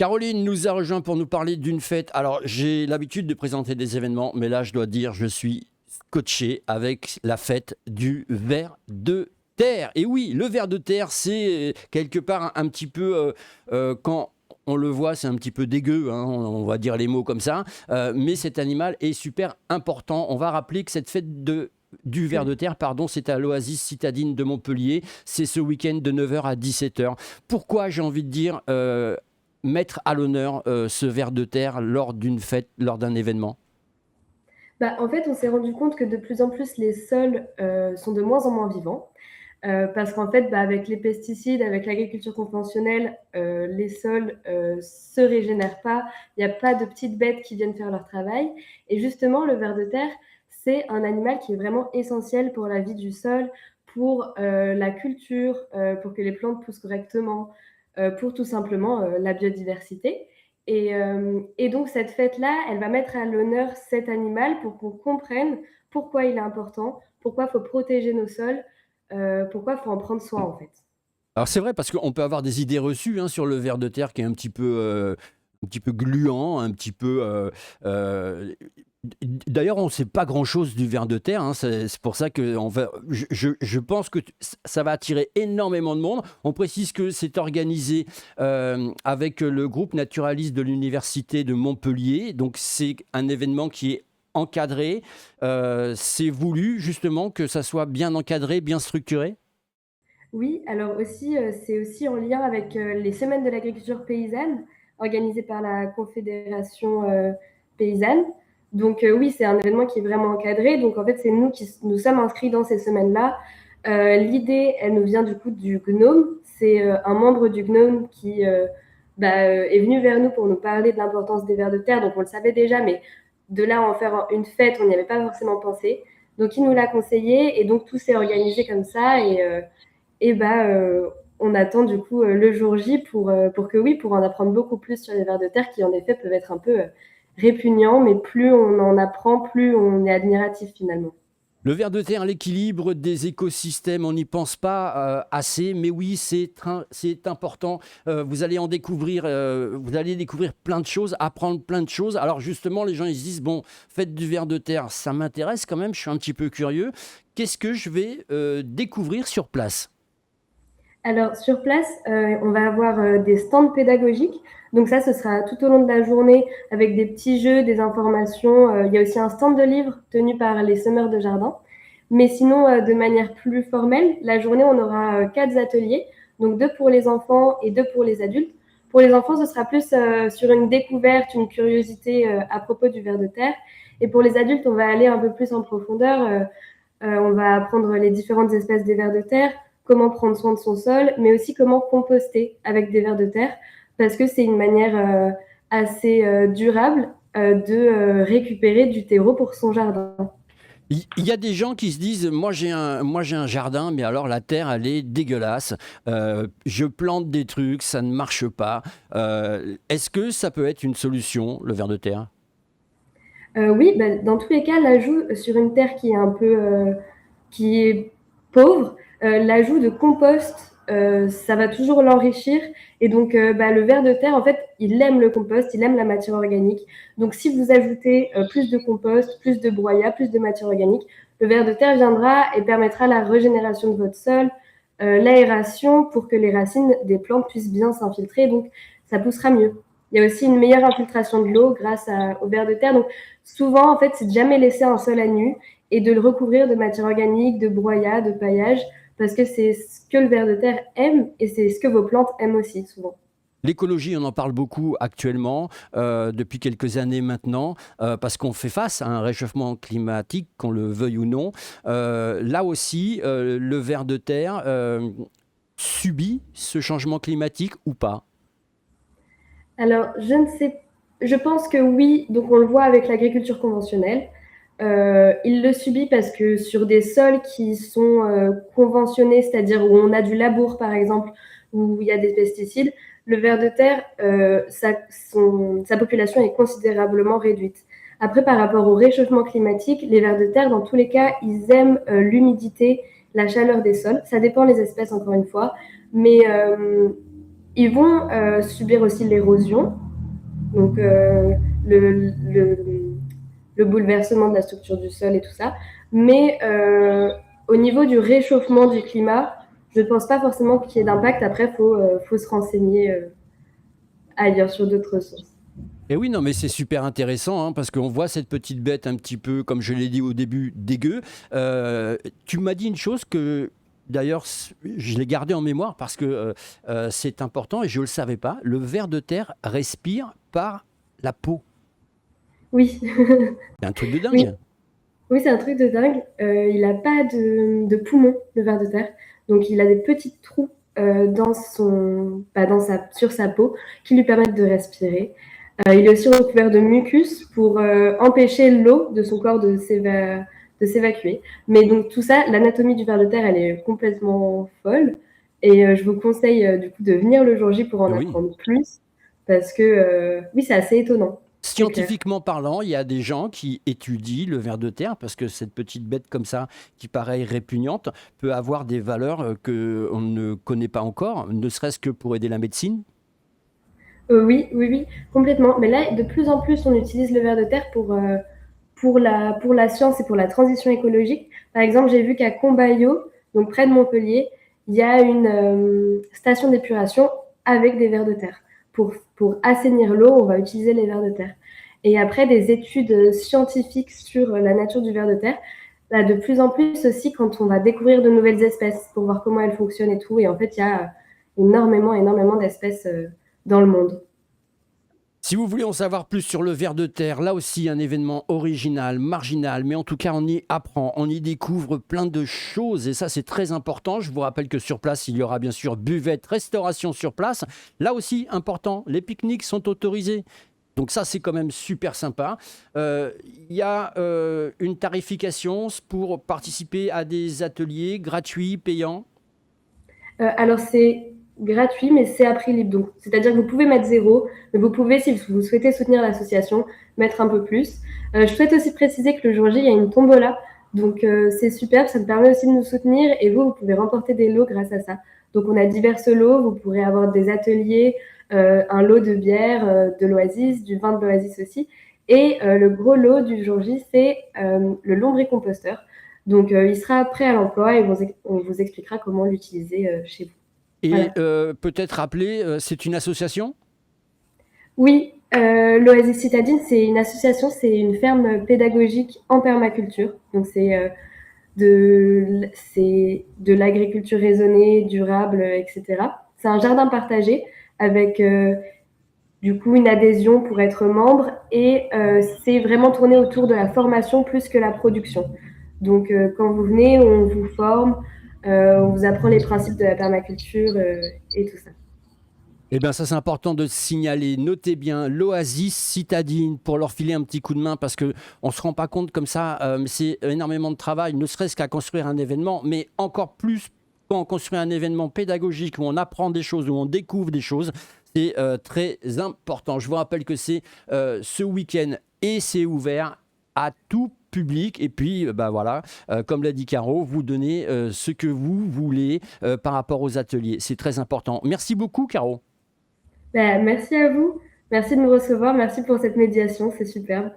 Caroline nous a rejoint pour nous parler d'une fête. Alors, j'ai l'habitude de présenter des événements, mais là, je dois dire, je suis scotché avec la fête du ver de terre. Et oui, le ver de terre, c'est quelque part un petit peu, quand on le voit, c'est un petit peu dégueu, hein, on va dire les mots comme ça, mais cet animal est super important. On va rappeler que cette fête du ver de terre, pardon, c'est à l'Oasis citadine de Montpellier. C'est ce week-end de 9 h à 17 h. Pourquoi j'ai envie de dire mettre à l'honneur ce ver de terre lors d'une fête, lors d'un événement? En fait, on s'est rendu compte que de plus en plus, les sols sont de moins en moins vivants. Parce qu'en fait, avec les pesticides, avec l'agriculture conventionnelle, les sols se régénèrent pas. Il n'y a pas de petites bêtes qui viennent faire leur travail. Et justement, le ver de terre, c'est un animal qui est vraiment essentiel pour la vie du sol, pour la culture, pour que les plantes poussent correctement, pour tout simplement la biodiversité. Et donc cette fête-là, elle va mettre à l'honneur cet animal pour qu'on comprenne pourquoi il est important, pourquoi il faut protéger nos sols, pourquoi il faut en prendre soin en fait. Alors c'est vrai parce qu'on peut avoir des idées reçues hein, sur le ver de terre qui est un petit peu gluant, un petit peu. D'ailleurs, on ne sait pas grand-chose du ver de terre. Hein, c'est pour ça que je pense que ça va attirer énormément de monde. On précise que c'est organisé avec le groupe naturaliste de l'Université de Montpellier. Donc c'est un événement qui est encadré. C'est voulu justement que ça soit bien encadré, bien structuré. Oui, alors aussi, c'est aussi en lien avec les semaines de l'agriculture paysanne organisées par la Confédération paysanne. Donc oui, c'est un événement qui est vraiment encadré. Donc en fait, c'est nous qui nous sommes inscrits dans ces semaines-là. L'idée, elle nous vient du coup du GNOME. C'est un membre du GNOME qui est venu vers nous pour nous parler de l'importance des vers de terre. Donc on le savait déjà, mais de là à en faire une fête, on n'y avait pas forcément pensé. Donc il nous l'a conseillé et donc tout s'est organisé comme ça. Et on attend du coup le jour J pour que oui, pour en apprendre beaucoup plus sur les vers de terre qui en effet peuvent être un peu répugnants, mais plus on en apprend, plus on est admiratif finalement. Le ver de terre, l'équilibre des écosystèmes, on n'y pense pas assez, mais oui, c'est important. Vous allez en découvrir, vous allez découvrir plein de choses, apprendre plein de choses. Alors justement, les gens ils se disent bon, fête du ver de terre, ça m'intéresse quand même, je suis un petit peu curieux. Qu'est-ce que je vais découvrir sur place? Alors sur place, on va avoir des stands pédagogiques. Donc ça, ce sera tout au long de la journée avec des petits jeux, des informations. Il y a aussi un stand de livres tenu par les semeurs de jardin. Mais sinon, de manière plus formelle, la journée, on aura 4 ateliers, donc 2 pour les enfants et 2 pour les adultes. Pour les enfants, ce sera plus sur une découverte, une curiosité à propos du ver de terre. Et pour les adultes, on va aller un peu plus en profondeur. On va apprendre les différentes espèces des vers de terre, comment prendre soin de son sol, mais aussi comment composter avec des vers de terre, parce que c'est une manière assez durable de récupérer du terreau pour son jardin. Il y a des gens qui se disent, moi j'ai un jardin, mais alors la terre, elle est dégueulasse. Je plante des trucs, ça ne marche pas. Est-ce que ça peut être une solution, le ver de terre? Oui, dans tous les cas, l'ajout sur une terre qui est un peu qui est pauvre, l'ajout de compost, ça va toujours l'enrichir. Et donc, le ver de terre, en fait, il aime le compost, il aime la matière organique. Donc, si vous ajoutez plus de compost, plus de broyat, plus de matière organique, le ver de terre viendra et permettra la régénération de votre sol, l'aération pour que les racines des plantes puissent bien s'infiltrer. Donc, ça poussera mieux. Il y a aussi une meilleure infiltration de l'eau grâce au ver de terre. Donc, souvent, en fait, c'est de jamais laisser un sol à nu et de le recouvrir de matière organique, de broyat, de paillage, parce que c'est ce que le ver de terre aime et c'est ce que vos plantes aiment aussi souvent. L'écologie, on en parle beaucoup actuellement, depuis quelques années maintenant, parce qu'on fait face à un réchauffement climatique, qu'on le veuille ou non. Là aussi, le ver de terre subit ce changement climatique ou pas? Alors, je ne sais, je pense que oui, donc on le voit avec l'agriculture conventionnelle. Il le subit parce que sur des sols qui sont conventionnés, c'est-à-dire où on a du labour par exemple, où il y a des pesticides, le ver de terre, sa population est considérablement réduite. Après, par rapport au réchauffement climatique, les vers de terre, dans tous les cas, ils aiment l'humidité, la chaleur des sols. Ça dépend des espèces, encore une fois. Mais Ils vont subir aussi l'érosion, donc le, le, le bouleversement de la structure du sol et tout ça. Mais au niveau du réchauffement du climat, je ne pense pas forcément qu'il y ait d'impact. Après, faut se renseigner ailleurs sur d'autres sources. Et oui, non, mais c'est super intéressant parce qu'on voit cette petite bête un petit peu, comme je l'ai dit au début, dégueu. Tu m'as dit une chose que, d'ailleurs, je l'ai gardée en mémoire parce que c'est important et je ne le savais pas. Le ver de terre respire par la peau. Oui, C'est un truc de oui, dingue. oui, c'est un truc de dingue. Il n'a pas de poumons, le ver de terre. Donc, il a des petits trous sur sa peau qui lui permettent de respirer. Il est aussi recouvert de mucus pour empêcher l'eau de son corps de s'évacuer. Mais donc tout ça, l'anatomie du ver de terre, elle est complètement folle. Et je vous conseille du coup de venir le jour J pour en Oui. apprendre plus. Parce que oui, c'est assez étonnant, c'est clair. Scientifiquement parlant, il y a des gens qui étudient le ver de terre parce que cette petite bête comme ça, qui paraît répugnante, peut avoir des valeurs qu'on ne connaît pas encore, ne serait-ce que pour aider la médecine. Oui, oui, oui, complètement. Mais là, de plus en plus, on utilise le ver de terre pour la science et pour la transition écologique. Par exemple, j'ai vu qu'à Combaillot, donc près de Montpellier, il y a une station d'épuration avec des vers de terre. Pour assainir l'eau, on va utiliser les vers de terre. Et après, des études scientifiques sur la nature du ver de terre, là, de plus en plus aussi quand on va découvrir de nouvelles espèces pour voir comment elles fonctionnent et tout. Et en fait, il y a énormément, énormément d'espèces dans le monde. Si vous voulez en savoir plus sur le ver de terre, là aussi un événement original, marginal, mais en tout cas on y apprend, on y découvre plein de choses et ça c'est très important. Je vous rappelle que sur place il y aura bien sûr buvette, restauration sur place. Là aussi important, les pique-niques sont autorisés. Donc ça c'est quand même super sympa. Il y a une tarification pour participer à des ateliers gratuits, payants. Alors, c'est gratuit, mais c'est à prix libre. Donc, c'est-à-dire que vous pouvez mettre zéro, mais vous pouvez, si vous souhaitez soutenir l'association, mettre un peu plus. Je souhaite aussi préciser que le jour J, il y a une tombola. Donc, c'est super, ça me permet aussi de nous soutenir et vous pouvez remporter des lots grâce à ça. Donc, on a divers lots. Vous pourrez avoir des ateliers, un lot de bière de l'Oasis, du vin de l'Oasis aussi. Et le gros lot du jour J, c'est le lombricomposteur. Donc, il sera prêt à l'emploi et on vous expliquera comment l'utiliser chez vous. Et Voilà. peut-être rappeler, c'est une association. Oui, l'Oasis Citadine, c'est une association, c'est une ferme pédagogique en permaculture. Donc, c'est de l'agriculture raisonnée, durable, etc. C'est un jardin partagé avec du coup une adhésion pour être membre et c'est vraiment tourné autour de la formation plus que la production. Donc, quand vous venez, on vous forme, on vous apprend les principes de la permaculture et tout ça. Eh bien, ça, c'est important de signaler. Notez bien l'Oasis citadine pour leur filer un petit coup de main parce qu'on ne se rend pas compte comme ça. C'est énormément de travail, ne serait-ce qu'à construire un événement, mais encore plus quand on construit un événement pédagogique où on apprend des choses, où on découvre des choses. C'est très important. Je vous rappelle que c'est ce week-end et c'est ouvert à tout public et puis bah voilà comme l'a dit Caro, vous donnez ce que vous voulez par rapport aux ateliers, c'est très important. Merci beaucoup Caro. Bah, merci à vous. Merci de nous recevoir. Merci pour cette médiation. C'est superbe.